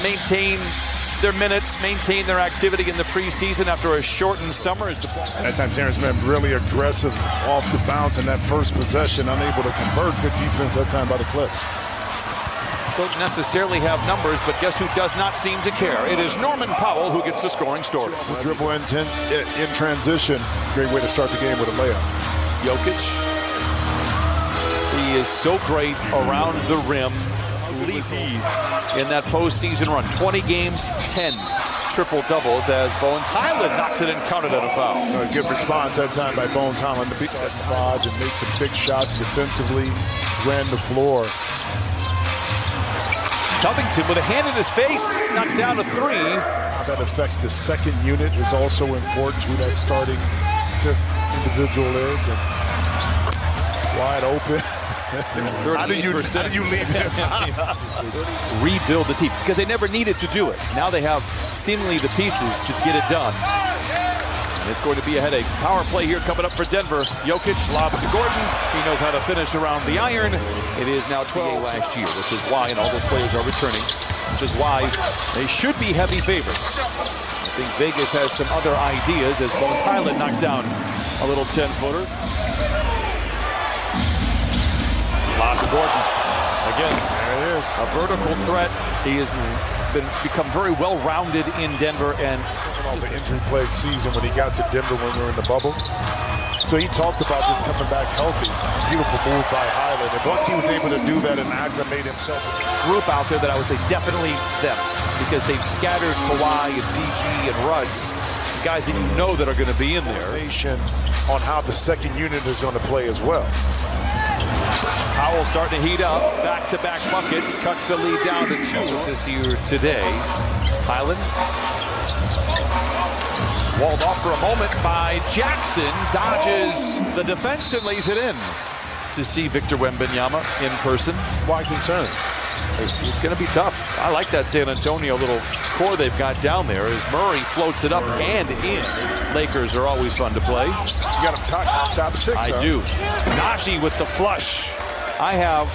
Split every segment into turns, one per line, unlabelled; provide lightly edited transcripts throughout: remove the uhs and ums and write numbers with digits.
maintain their minutes, maintain their activity in the preseason after a shortened summer.
That time Terrence been really aggressive off the bounce in that first possession, unable to convert. Good defense that time by the Clips.
Don't necessarily have numbers, but guess who does not seem to care? It is Norman Powell who gets the scoring story.
Dribble in transition. Great way to start the game with a layup.
Jokic. He is so great around the rim. Leafy in that postseason run. 20 games, 10 triple-doubles as Bones Highland knocks it and counted at a foul.
A good response that time by Bones Highland to beat that dodge and make some big shots defensively. Ran the floor.
Covington with a hand in his face, knocks down a three.
How that affects the second unit is also important. Who that starting fifth individual is, and wide open. How do you leave him?
Rebuild the team because they never needed to do it. Now they have seemingly the pieces to get it done. And it's going to be a headache. Power play here coming up for Denver. Jokic, lob to Gordon. He knows how to finish around the iron. It is now 12 last year, which is why, and all those players are returning, which is why they should be heavy favorites. I think Vegas has some other ideas as Bones Highland knocks down a little 10-footer. Lob to Gordon. Again, there it is. A vertical threat. He has become very well-rounded in Denver, and
the injury-plagued season when he got to Denver when we were in the bubble. So he talked about just coming back healthy. Beautiful move by Highland. And once he was able to do that and acclimate himself with
a group out there that I would say definitely them, because they've scattered Kawhi and PG and Russ, guys that you know that are going to be in there.
On how the second unit is going to play as well.
Powell starting to heat up. Back-to-back buckets. Cuts the lead down to 2 assists here today. Highland. Walled off for a moment by Jackson. Dodges the defense and lays it in to see Victor Wembanyama in person.
Why concern?
It's going to be tough. I like that San Antonio little core they've got down there as Murray floats it up and in. Lakers are always fun to play.
You got them top 6.
I do. Najee with the flush. I have.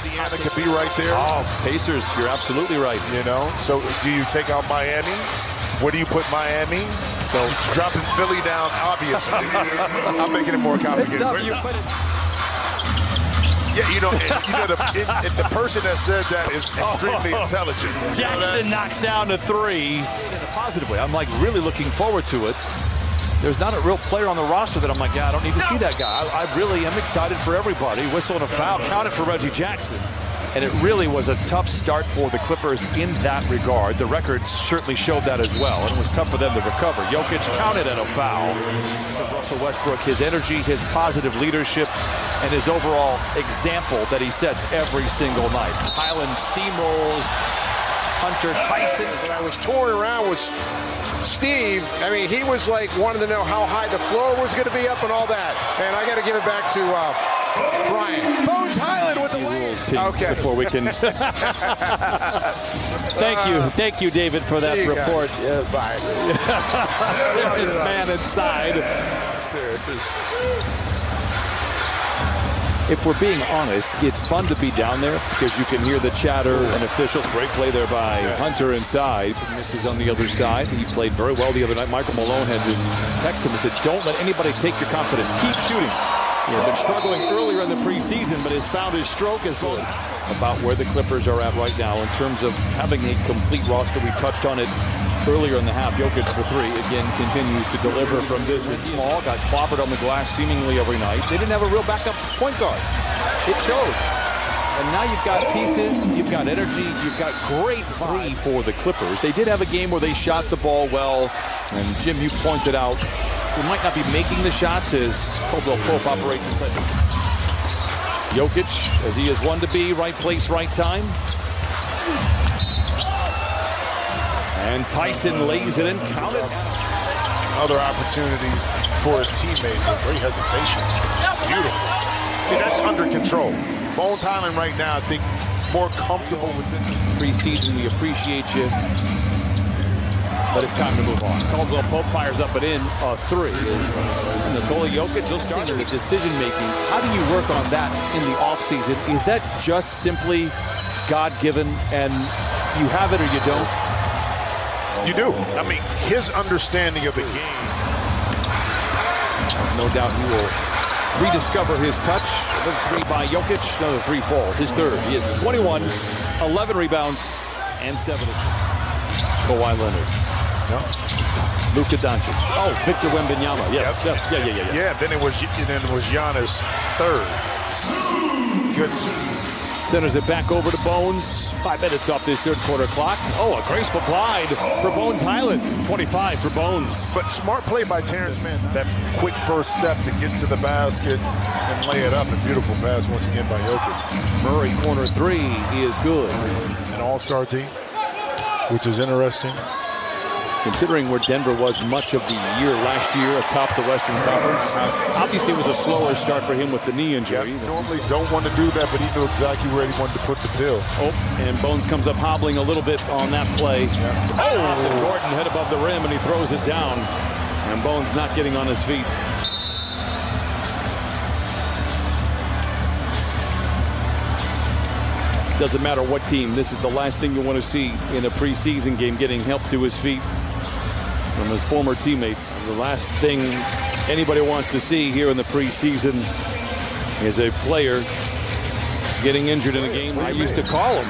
Indiana could be right there.
Oh, Pacers, you're absolutely right.
You know, so do you take out Miami? Where do you put Miami? So dropping Philly down, obviously. I'm making it more complicated. Yeah, you know the person that says that is extremely intelligent.
Jackson knocks down a 3 in a positive way. I'm like really looking forward to it. There's not a real player on the roster that I'm like, yeah, I don't need to see that guy. I really am excited for everybody. Whistle and a foul counted for Reggie Jackson. And it really was a tough start for the Clippers in that regard. The record certainly showed that as well, and it was tough for them to recover. Jokic counted at a foul. Russell Westbrook, his energy, his positive leadership, and his overall example that he sets every single night. Highland steamrolls Hunter Tyson.
When I was touring around with Steve, I mean, he was like wanting to know how high the floor was going to be up and all that. And I got to give it back to Brian. Bones Highland with the rules.
Okay. Before we can. Thank you, David, for that report.
Bye.
It's man inside. If we're being honest, it's fun to be down there because you can hear the chatter and officials. Great play there by Hunter inside. This is on the other side. He played very well the other night. Michael Malone had to text him and said, don't let anybody take your confidence. Keep shooting. He had been struggling earlier in the preseason, but has found his stroke as well. About where the Clippers are at right now in terms of having a complete roster. We touched on it earlier in the half. Jokic for 3 again continues to deliver from distance. Small got clobbered on the glass seemingly every night. They didn't have a real backup point guard. It showed. And now you've got pieces, you've got energy, you've got great 3 for the Clippers. They did have a game where they shot the ball well, and Jim, you pointed out, we might not be making the shots as Caldwell Pope operates inside the Jokic, as he is one to be, right place, right time. And Tyson lays it in, counted.
Another opportunity for his teammates. Great hesitation. Beautiful. See, that's under control. Bones Highland right now, I think, more comfortable with this.
Preseason, we appreciate you. But it's time to move on. Caldwell Pope fires up and in a 3. And Nikola Jokic, he'll start in the decision-making. How do you work on that in the offseason? Is that just simply God-given and You have it or you don't.
You do. I mean, his understanding of the game.
No doubt he will rediscover his touch. Another 3 by Jokic. Another 3 falls. His third. He is 21, 11 rebounds, and 7 assists. Kawhi Leonard.
No.
Luka Doncic. Oh, Victor Wembanyama. Yes.
Yep.
Yeah.
Yeah, then it was Giannis third. Good.
Centers it back over to Bones. 5 minutes off this third quarter clock. Oh, a graceful glide for Bones Highland. 25 for Bones.
But smart play by Terrence Mann. That quick first step to get to the basket and lay it up. A beautiful pass once again by Jokic.
Murray, corner 3 is good.
An all-star team, which is interesting.
Considering where Denver was much of the year last year atop the Western Conference. Obviously, it was a slower start for him with the knee injury.
Yep. Normally don't want to do that, but he knew exactly where he wanted to put the pill.
Oh, and Bones comes up hobbling a little bit on that play.
Yep.
Oh, Gordon head above the rim, and he throws it down. And Bones not getting on his feet. Doesn't matter what team. This is the last thing you want to see in a preseason game, getting help to his feet from his former teammates. The last thing anybody wants to see here in the preseason is a player getting injured in a game. I used to call him.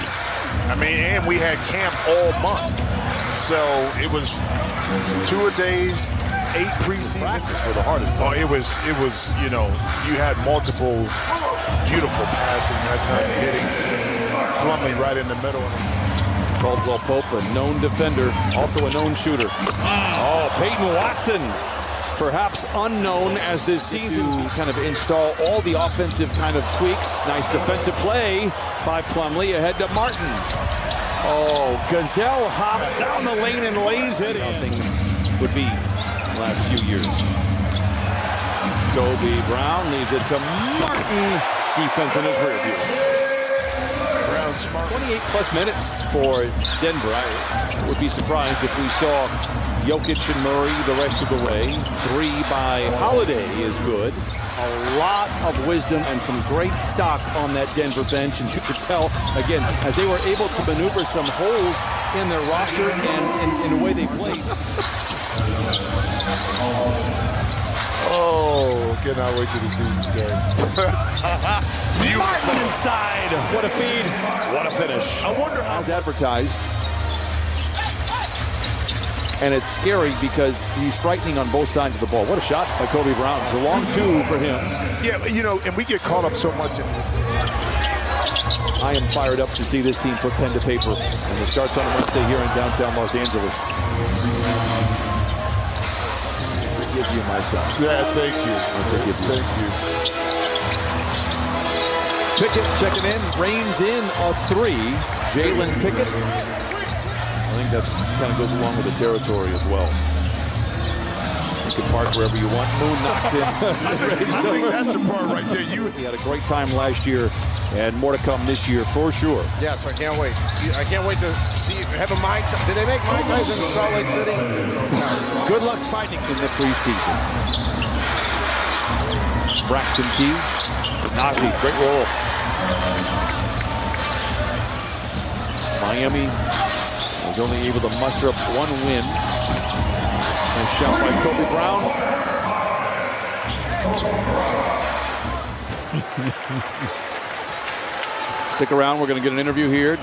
I mean, and we had camp all month. So it was 2-a-days, 8 preseason.
Practice for the hardest part.
Oh, it was, you had multiple beautiful passing that time, hitting Plumlee right in the middle.
Caldwell Pope, a known defender, also a known shooter. Oh, Peyton Watson, perhaps unknown as this season. Kind of install all the offensive kind of tweaks. Nice defensive play by Plumlee ahead to Martin. Oh, Gazelle hops down the lane and lays it. How things would be the last few years. Kobe Brown leaves it to Martin. Defense in his rear view. 28 plus minutes for Denver. I would be surprised if we saw Jokic and Murray the rest of the way. 3 by Holiday is good. A lot of wisdom and some great stock on that Denver bench. And you could tell, again, as they were able to maneuver some holes in their roster and in the way they played.
Oh, cannot wait to the season game.
Martin inside. What a feed. What a finish.
I wonder
as advertised. And it's scary because he's frightening on both sides of the ball. What a shot by Kobe Brown. It's a long 2 for him.
Yeah, and we get caught up so much in this.
I am fired up to see this team put pen to paper. And it starts on Wednesday here in downtown Los Angeles. I forgive you, my son.
Yeah, thank you.
I forgive you.
Thank you.
Pickett checking in, reins in a 3. Jalen Pickett. I think that kind of goes along with the territory as well. You can park wherever you want. Moon knocked in.
I think that's the part right there.
He had a great time last year, and more to come this year for sure.
Yes, I can't wait. I can't wait to see. Have a Mai Tai. Did they make Mai Tais in Salt Lake City? No.
Good luck fighting in the preseason. Braxton Key. Najee, great roll. Miami was only able to muster up 1 win. And shot by Kobe Brown. Stick around, we're going to get an interview here.